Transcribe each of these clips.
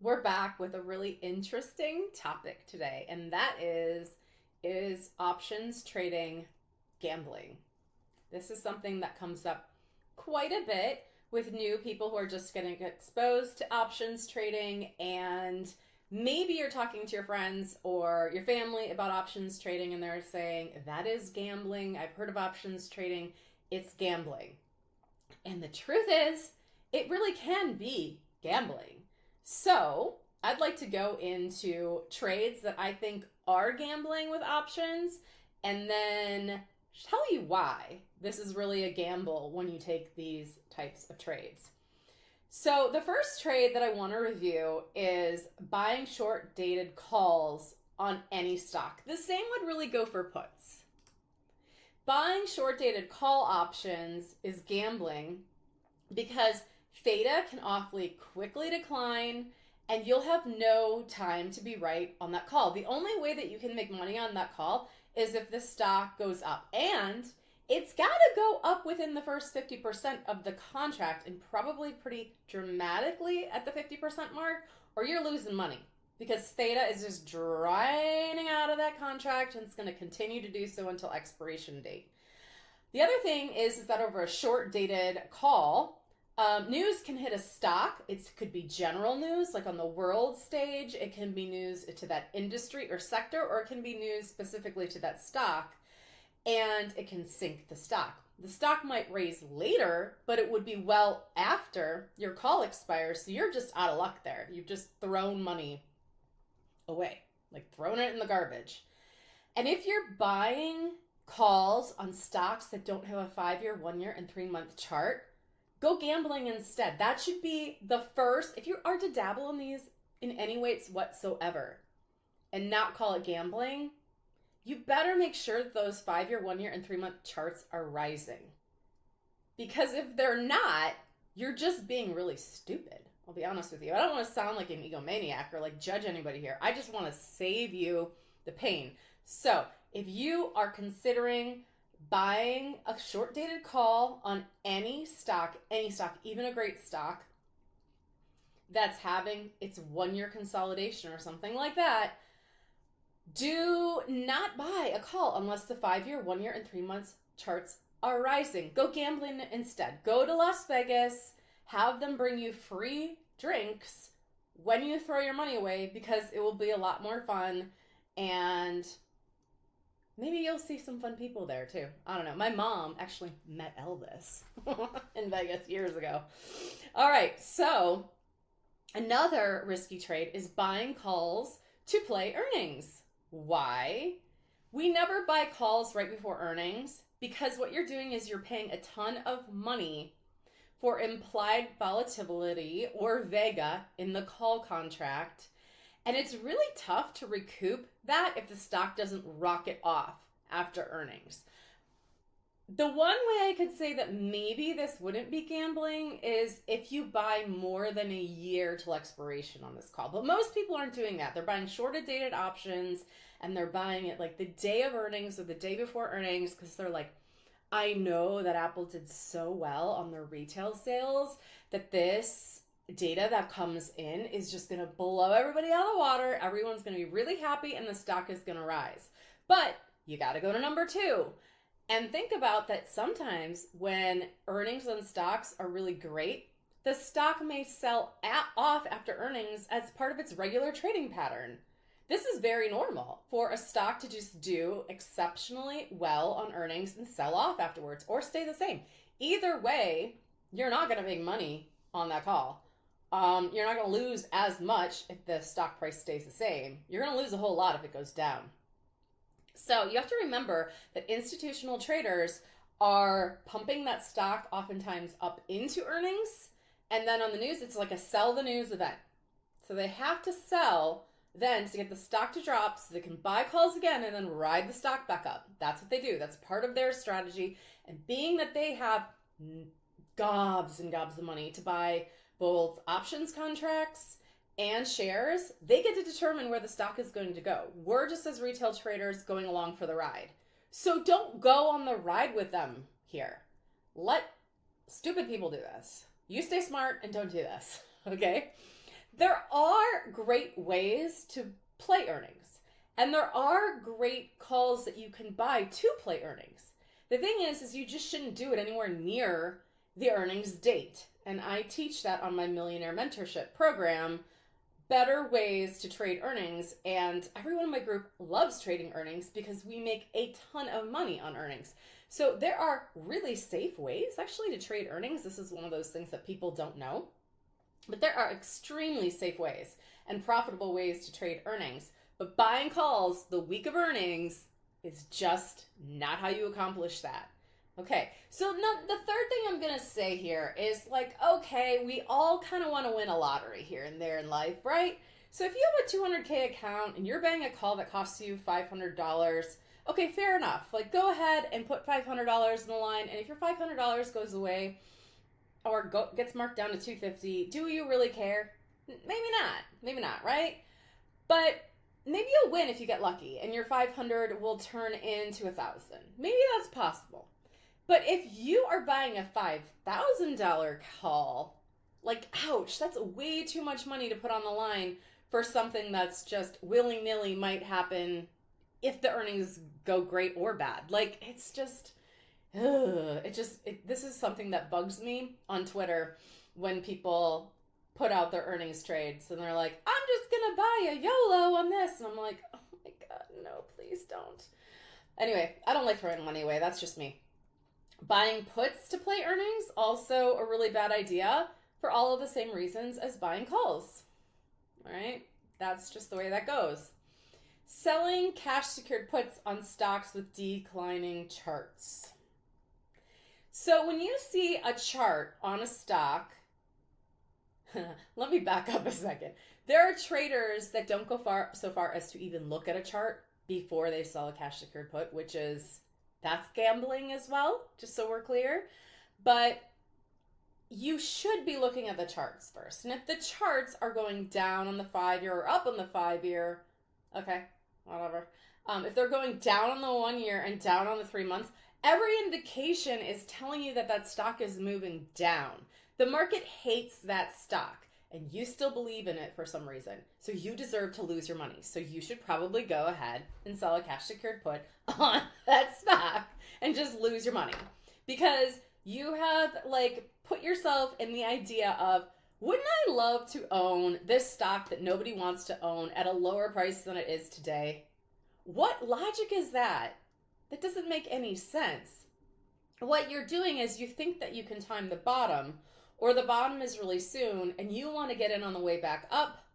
We're back with a really interesting topic today, and that is options trading gambling. This is something that comes up quite a bit with new people who are just getting exposed to options trading, and maybe you're talking to your friends or your family about options trading and they're saying that is gambling. I've heard of options trading. It's gambling. And the truth is, it really can be gambling. So, I'd like to go into trades that I think are gambling with options and then tell you why this is really a gamble when you take these types of trades. So, the first trade that I want to review is buying short dated calls on any stock. The same would really go for puts. Buying short dated call options is gambling because theta can awfully quickly decline and you'll have no time to be right on that call. The only way that you can make money on that call is if the stock goes up, and it's got to go up within the first 50% of the contract and probably pretty dramatically at the 50% mark, or you're losing money because theta is just draining out of that contract and it's going to continue to do so until expiration date. The other thing is that over a short dated call, news can hit a stock. It could be general news, like on the world stage. It can be news to that industry or sector, or it can be news specifically to that stock, and it can sink the stock. The stock might raise later, but it would be well after your call expires, so you're just out of luck there. You've just thrown money away, like thrown it in the garbage. And if you're buying calls on stocks that don't have a 5-year, 1-year, and 3-month chart, go gambling instead. That should be the first. If you are to dabble in these in any ways whatsoever and not call it gambling, you better make sure that those 5-year, 1-year, and 3-month charts are rising. Because if they're not, you're just being really stupid. I'll be honest with you. I don't want to sound like an egomaniac or like judge anybody here. I just want to save you the pain. So if you are considering buying a short dated call on any stock, even a great stock that's having its 1-year consolidation or something like that, do not buy a call unless the 5-year, 1-year, and 3 months charts are rising. Go gambling instead. Go to Las Vegas, have them bring you free drinks when you throw your money away, because it will be a lot more fun, and maybe you'll see some fun people there too. I don't know. My mom actually met Elvis in Vegas years ago. All right, so another risky trade is buying calls to play earnings. Why? We never buy calls right before earnings because what you're doing is you're paying a ton of money for implied volatility or vega in the call contract. And it's really tough to recoup that if the stock doesn't rocket off after earnings. The one way I could say that maybe this wouldn't be gambling is if you buy more than a year till expiration on this call. But most people aren't doing that. They're buying shorter dated options and they're buying it like the day of earnings or the day before earnings because they're like, I know that Apple did so well on their retail sales that this data that comes in is just going to blow everybody out of the water. Everyone's going to be really happy and the stock is going to rise. But you got to go to number 2 and think about that. Sometimes when earnings on stocks are really great, the stock may sell off after earnings as part of its regular trading pattern. This is very normal for a stock to just do exceptionally well on earnings and sell off afterwards or stay the same. Either way, you're not going to make money on that call. You're not going to lose as much if the stock price stays the same. You're going to lose a whole lot if it goes down. So you have to remember that institutional traders are pumping that stock oftentimes up into earnings. And then on the news, it's like a sell the news event. So they have to sell then to get the stock to drop so they can buy calls again and then ride the stock back up. That's what they do. That's part of their strategy. And being that they have gobs and gobs of money to buy both options contracts and shares, they get to determine where the stock is going to go. We're just as retail traders going along for the ride. So don't go on the ride with them here. Let stupid people do this. You stay smart and don't do this, okay? There are are great ways to play earnings. And there are great calls that you can buy to play earnings. The thing is you just shouldn't do it anywhere near the earnings date. And I teach that on my Millionaire Mentorship program, better ways to trade earnings. And everyone in my group loves trading earnings because we make a ton of money on earnings. So there are really safe ways actually to trade earnings. This is one of those things that people don't know. But there are extremely safe ways and profitable ways to trade earnings. But buying calls the week of earnings is just not how you accomplish that. Okay, so now the third thing I'm going to say here is like, okay, we all kind of want to win a lottery here and there in life, right? So if you have a $200K account and you're buying a call that costs you $500, okay, fair enough. Like, go ahead and put $500 in the line, and if your $500 goes away or gets marked down to $250, do you really care? Maybe not, right? But maybe you'll win if you get lucky, and your 500 will turn into 1,000. Maybe that's possible. But if you are buying a $5,000 call, like, ouch, that's way too much money to put on the line for something that's just willy-nilly might happen if the earnings go great or bad. Like, it's just, this is something that bugs me on Twitter when people put out their earnings trades and they're like, I'm just going to buy a YOLO on this. And I'm like, oh my God, no, please don't. Anyway, I don't like throwing money away. That's just me. Buying puts to play earnings, also a really bad idea for all of the same reasons as buying calls. All right? That's just the way that goes. Selling cash secured puts on stocks with declining charts. So when you see a chart on a stock, let me back up a second. There are traders that don't go so far as to even look at a chart before they sell a cash secured put, that's gambling as well, just so we're clear. But you should be looking at the charts first. And if the charts are going down on the 5-year or up on the 5-year, okay, whatever. If they're going down on the 1 year and down on the 3 months, every indication is telling you that that stock is moving down. The market hates that stock, and you still believe in it for some reason. So you deserve to lose your money. So you should probably go ahead and sell a cash secured put on that stock and just lose your money. Because you have put yourself in the idea of, wouldn't I love to own this stock that nobody wants to own at a lower price than it is today? What logic is that? That doesn't make any sense. What you're doing is you think that you can time the bottom, or the bottom is really soon and you want to get in on the way back up.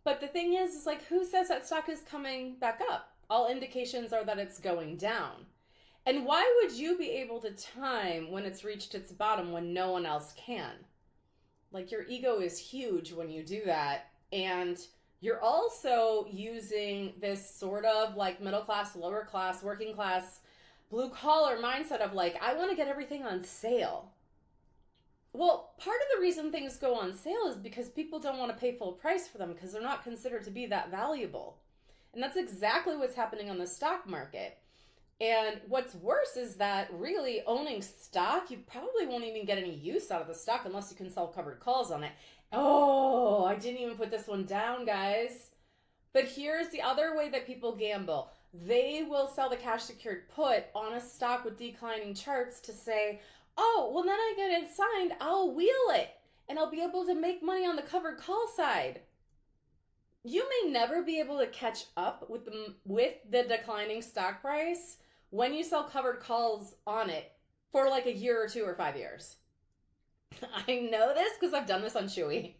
But the thing is like, who says that stock is coming back up? All indications are that it's going down. And why would you be able to time when it's reached its bottom when no one else can? Like, your ego is huge when you do that. And you're also using this sort of like middle class, lower class, working class, blue collar mindset of like, I want to get everything on sale. Well, part of the reason things go on sale is because people don't want to pay full price for them because they're not considered to be that valuable. And that's exactly what's happening on the stock market. And what's worse is that really owning stock, you probably won't even get any use out of the stock unless you can sell covered calls on it. Oh, I didn't even put this one down, guys. But here's the other way that people gamble. They will sell the cash secured put on a stock with declining charts to say, oh, well, then I get it signed, I'll wheel it, and I'll be able to make money on the covered call side. You may never be able to catch up with the declining stock price when you sell covered calls on it for like a year or 2 or 5 years. I know this because I've done this on Chewy.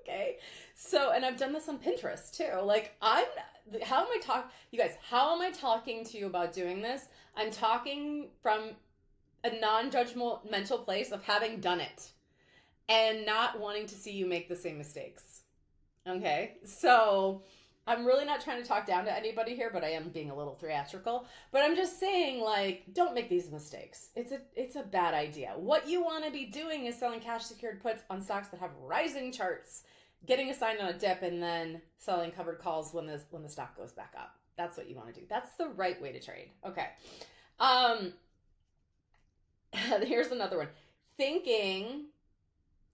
Okay. So, and I've done this on Pinterest too. Like, you guys, how am I talking to you about doing this? I'm talking from a non-judgmental place of having done it and not wanting to see you make the same mistakes. Okay, so I'm really not trying to talk down to anybody here, but I am being a little theatrical. But I'm just saying, like, don't make these mistakes. It's a bad idea. What you want to be doing is selling cash secured puts on stocks that have rising charts, getting a sign on a dip, and then selling covered calls when the stock goes back up. That's what you want to do. That's the right way to trade. Okay. Here's another one. Thinking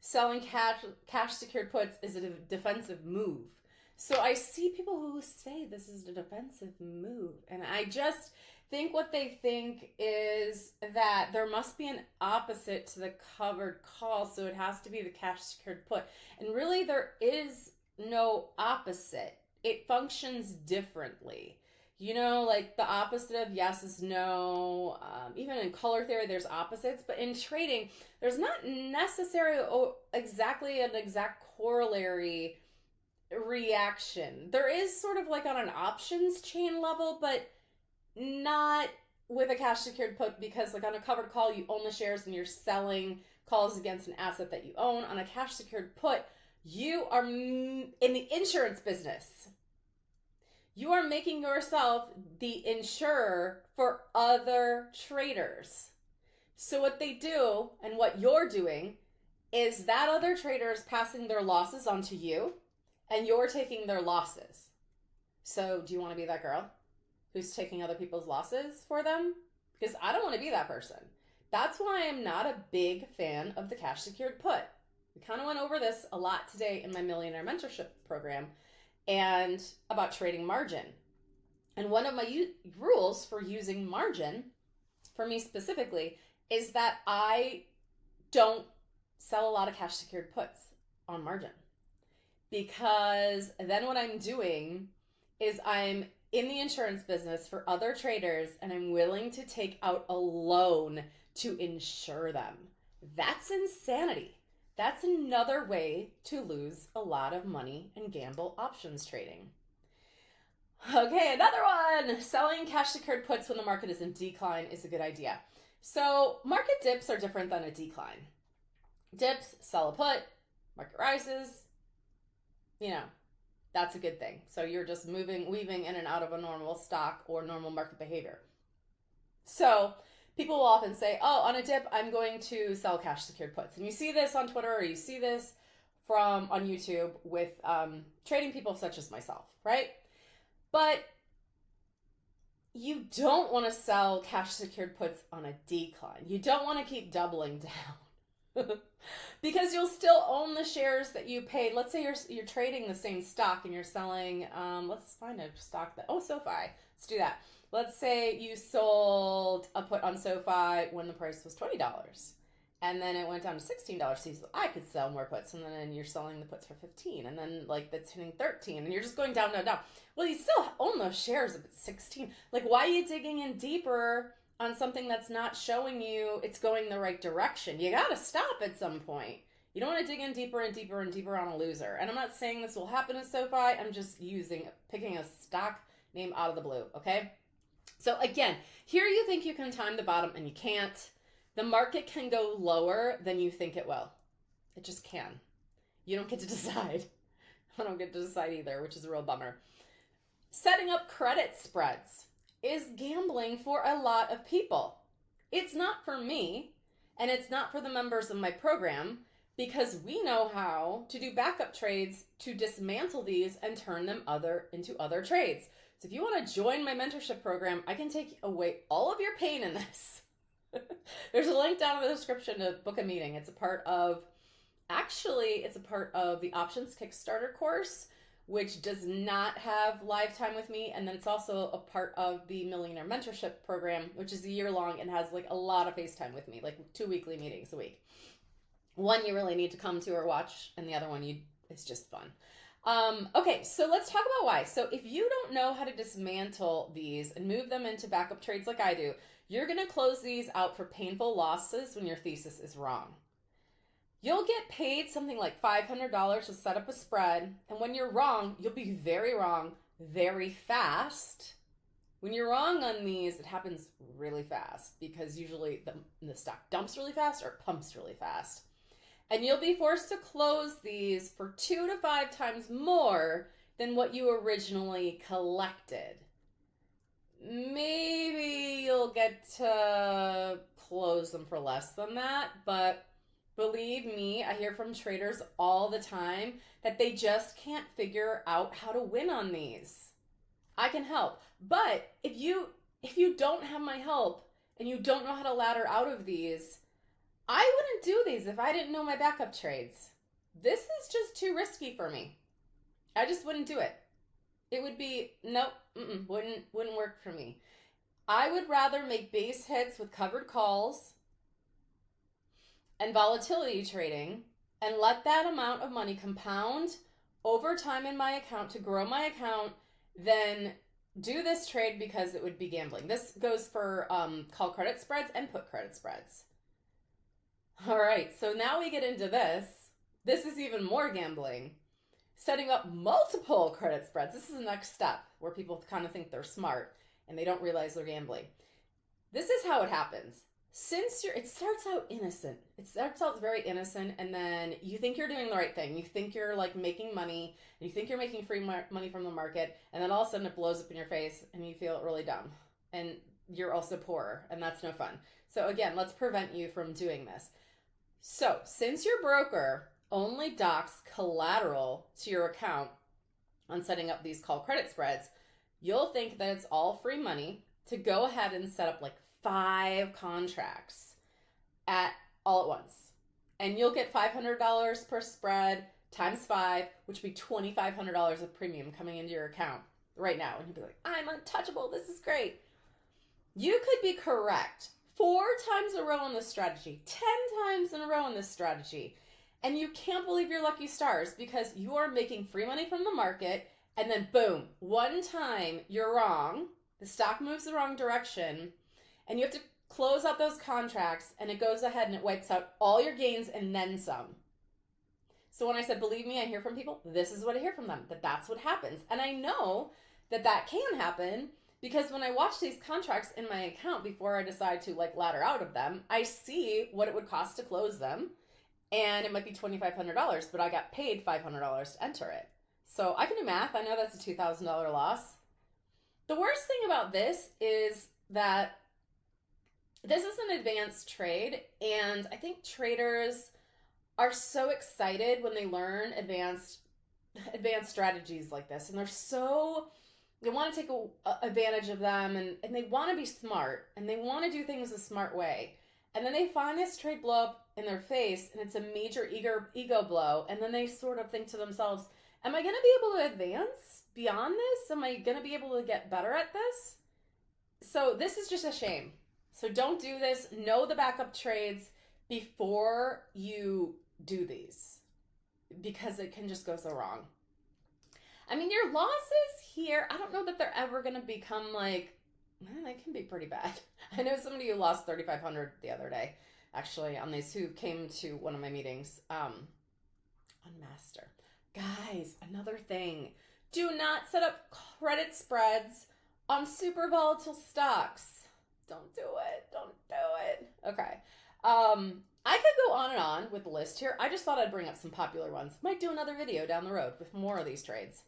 selling cash secured puts is a defensive move. So I see people who say this is a defensive move, and I just think what they think is that there must be an opposite to the covered call, so it has to be the cash secured put. And really, there is no opposite. It functions differently. You know, like the opposite of yes is no. Even in color theory, there's opposites, but in trading, there's not necessarily exactly an exact corollary reaction. There is sort of like on an options chain level, but not with a cash secured put, because like on a covered call, you own the shares and you're selling calls against an asset that you own. On a cash secured put, you are in the insurance business. You are making yourself the insurer for other traders. So what they do and what you're doing is that other trader is passing their losses onto you and you're taking their losses. So do you want to be that girl who's taking other people's losses for them? Because I don't want to be that person. That's why I'm not a big fan of the cash secured put. We kind of went over this a lot today in my Millionaire Mentorship program and about trading margin. And one of my rules for using margin, for me specifically, is that I don't sell a lot of cash secured puts on margin. Because then what I'm doing is I'm in the insurance business for other traders and I'm willing to take out a loan to insure them. That's insanity. That's another way to lose a lot of money and gamble options trading. Okay, another one. Selling cash secured puts when the market is in decline is a good idea. So market dips are different than a decline. Dips, sell a put, market rises, you know, that's a good thing. So you're just weaving in and out of a normal stock or normal market behavior. So people will often say, oh, on a dip, I'm going to sell cash secured puts. And you see this on Twitter or you see this on YouTube with trading people such as myself, right? But you don't want to sell cash secured puts on a decline. You don't want to keep doubling down. Because you'll still own the shares that you paid. Let's say you're trading the same stock and you're selling, let's find a stock SoFi. Let's do that. Let's say you sold a put on SoFi when the price was $20 and then it went down to $16. So I could sell more puts, and then you're selling the puts for $15, and then like that's hitting $13, and you're just going down, down, down. Well, you still own those shares at $16. Like, why are you digging in deeper on something that's not showing you it's going the right direction? You got to stop at some point. You don't want to dig in deeper and deeper and deeper on a loser. And I'm not saying this will happen to SoFi. I'm just picking a stock name out of the blue, okay? So again, here you think you can time the bottom and you can't. The market can go lower than you think it will. It just can. You don't get to decide. I don't get to decide either, which is a real bummer. Setting up credit spreads is gambling for a lot of people. It's not for me, and it's not for the members of my program, because we know how to do backup trades to dismantle these and turn them into other trades. So if you want to join my mentorship program, I can take away all of your pain in this. There's a link down in the description to book a meeting. It's a part of the Options Kickstarter course, which does not have live time with me. And then it's also a part of the Millionaire Mentorship program, which is a year long and has like a lot of FaceTime with me, like 2 weekly meetings a week. One you really need to come to or watch, and the other one it's just fun. Okay, so let's talk about why. So if you don't know how to dismantle these and move them into backup trades like I do, you're going to close these out for painful losses when your thesis is wrong. You'll get paid something like $500 to set up a spread, and when you're wrong, you'll be very wrong very fast. When you're wrong on these, it happens really fast because usually the stock dumps really fast or pumps really fast. And you'll be forced to close these for 2 to 5 times more than what you originally collected. Maybe you'll get to close them for less than that, but believe me, I hear from traders all the time that they just can't figure out how to win on these. I can help. But if you don't have my help and you don't know how to ladder out of these, I wouldn't do these if I didn't know my backup trades. This is just too risky for me. I just wouldn't do it. It would be, nope, wouldn't work for me. I would rather make base hits with covered calls and volatility trading and let that amount of money compound over time in my account to grow my account than do this trade because it would be gambling. This goes for call credit spreads and put credit spreads. All right, so now we get into this. This is even more gambling. Setting up multiple credit spreads. This is the next step where people kind of think they're smart and they don't realize they're gambling. This is how it happens. It starts out innocent. It starts out very innocent, and then you think you're doing the right thing. You think you're like making money, and you think you're making free money from the market, and then all of a sudden it blows up in your face, and you feel really dumb. And you're also poorer, and that's no fun. So again, let's prevent you from doing this. So since your broker only docks collateral to your account on setting up these call credit spreads, you'll think that it's all free money to go ahead and set up like 5 contracts all at once. And you'll get $500 per spread times 5, which would be $2,500 of premium coming into your account right now. And you'll be like, I'm untouchable. This is great. You could be correct 4 times in a row on this strategy, 10 times in a row on this strategy. And you can't believe your lucky stars because you are making free money from the market. And then boom, one time you're wrong. The stock moves the wrong direction. And you have to close out those contracts, and it goes ahead and it wipes out all your gains and then some. So when I said, believe me, I hear from people, this is what I hear from them, that's what happens. And I know that can happen because when I watch these contracts in my account before I decide to like ladder out of them, I see what it would cost to close them. And it might be $2,500, but I got paid $500 to enter it. So I can do math. I know that's a $2,000 loss. The worst thing about this is that this is an advanced trade, and I think traders are so excited when they learn advanced strategies like this, and they want to take advantage of them, and they want to be smart, and they want to do things a smart way. And then they find this trade blow up in their face, and it's a major ego blow, and then they sort of think to themselves, am I going to be able to advance beyond this? Am I going to be able to get better at this? So this is just a shame. So don't do this. Know the backup trades before you do these because it can just go so wrong. I mean, your losses here, I don't know that they're ever going to become like, they can be pretty bad. I know somebody who lost $3,500 the other day, actually, on these who came to one of my meetings on Master. Guys, another thing. Do not set up credit spreads on super volatile stocks. Don't do it. Don't do it. Okay. I could go on and on with the list here. I just thought I'd bring up some popular ones. Might do another video down the road with more of these trades.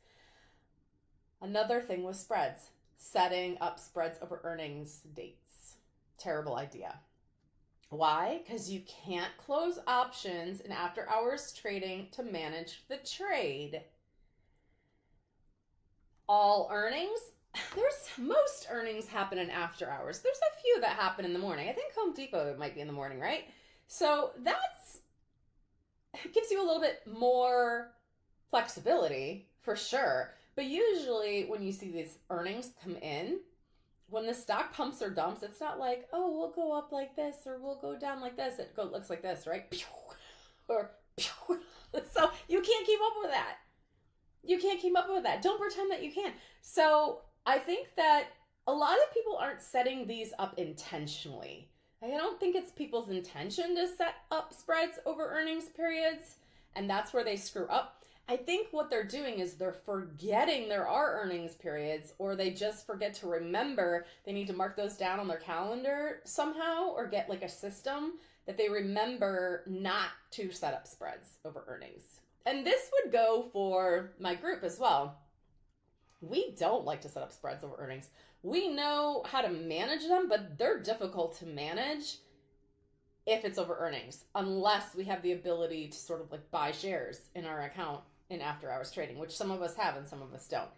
Another thing with spreads. Setting up spreads over earnings dates. Terrible idea. Why? Because you can't close options in after hours trading to manage the trade. All earnings. Most earnings happen in after hours. There's a few that happen in the morning. I think Home Depot might be in the morning, right? So it gives you a little bit more flexibility for sure. But usually when you see these earnings come in, when the stock pumps or dumps, it's not like, oh, we'll go up like this or we'll go down like this. It looks like this, right? Or so you can't keep up with that. You can't keep up with that. Don't pretend that you can. So I think that a lot of people aren't setting these up intentionally. I don't think it's people's intention to set up spreads over earnings periods, and that's where they screw up. I think what they're doing is they're forgetting there are earnings periods, or they just forget to remember they need to mark those down on their calendar somehow, or get like a system that they remember not to set up spreads over earnings. And this would go for my group as well. We don't like to set up spreads over earnings. We know how to manage them, but they're difficult to manage if it's over earnings, unless we have the ability to sort of like buy shares in our account in after hours trading, which some of us have and some of us don't.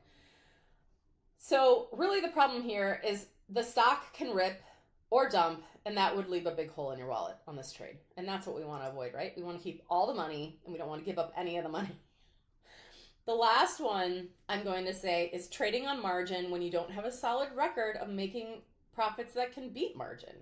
So really the problem here is the stock can rip or dump, and that would leave a big hole in your wallet on this trade. And that's what we want to avoid, right? We want to keep all the money and we don't want to give up any of the money. The last one I'm going to say is trading on margin when you don't have a solid record of making profits that can beat margin.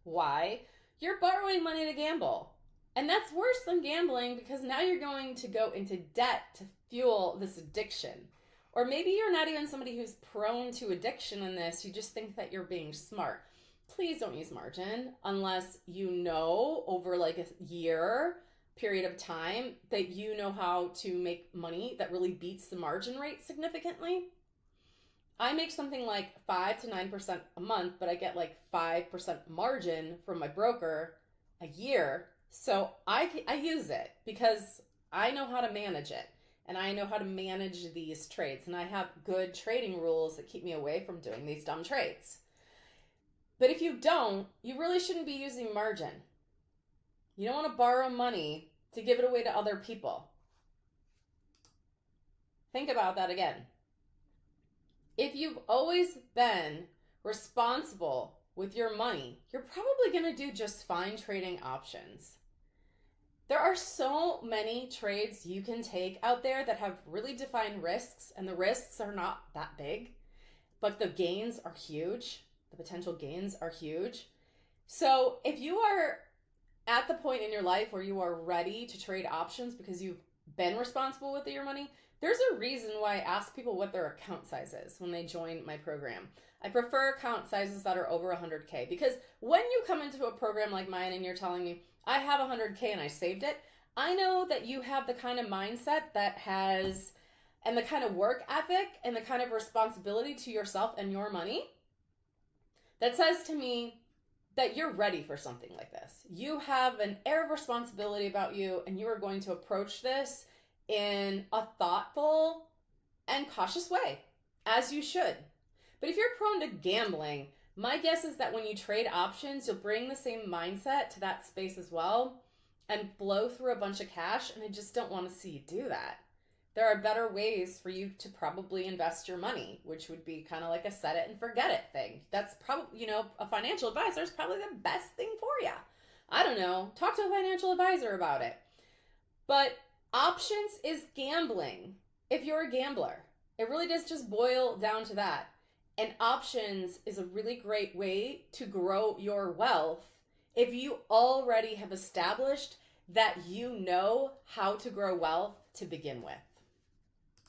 Why? You're borrowing money to gamble. And that's worse than gambling because now you're going to go into debt to fuel this addiction. Or maybe you're not even somebody who's prone to addiction in this. You just think that you're being smart. Please don't use margin unless you know over like a year period of time that you know how to make money that really beats the margin rate significantly. I make something like 5 to 9% a month, but I get like 5% margin from my broker a year. So I use it because I know how to manage it and I know how to manage these trades. And I have good trading rules that keep me away from doing these dumb trades. But if you don't, you really shouldn't be using margin. You don't want to borrow money to give it away to other people. Think about that again. If you've always been responsible with your money, you're probably going to do just fine trading options. There are so many trades you can take out there that have really defined risks, and the risks are not that big, but the gains are huge. The potential gains are huge. So if you are at the point in your life where you are ready to trade options because you've been responsible with your money, there's a reason why I ask people what their account size is when they join my program. I prefer account sizes that are over 100K because when you come into a program like mine and you're telling me, I have 100K and I saved it, I know that you have the kind of mindset that has, and the kind of work ethic and the kind of responsibility to yourself and your money that says to me that you're ready for something like this. You have an air of responsibility about you and you are going to approach this in a thoughtful and cautious way, as you should. But if you're prone to gambling, my guess is that when you trade options, you'll bring the same mindset to that space as well and blow through a bunch of cash, and I just don't want to see you do that. There are better ways for you to probably invest your money, which would be kind of like a set it and forget it thing. That's probably, a financial advisor is probably the best thing for you. I don't know. Talk to a financial advisor about it. But options is gambling if you're a gambler. It really does just boil down to that. And options is a really great way to grow your wealth if you already have established that you know how to grow wealth to begin with.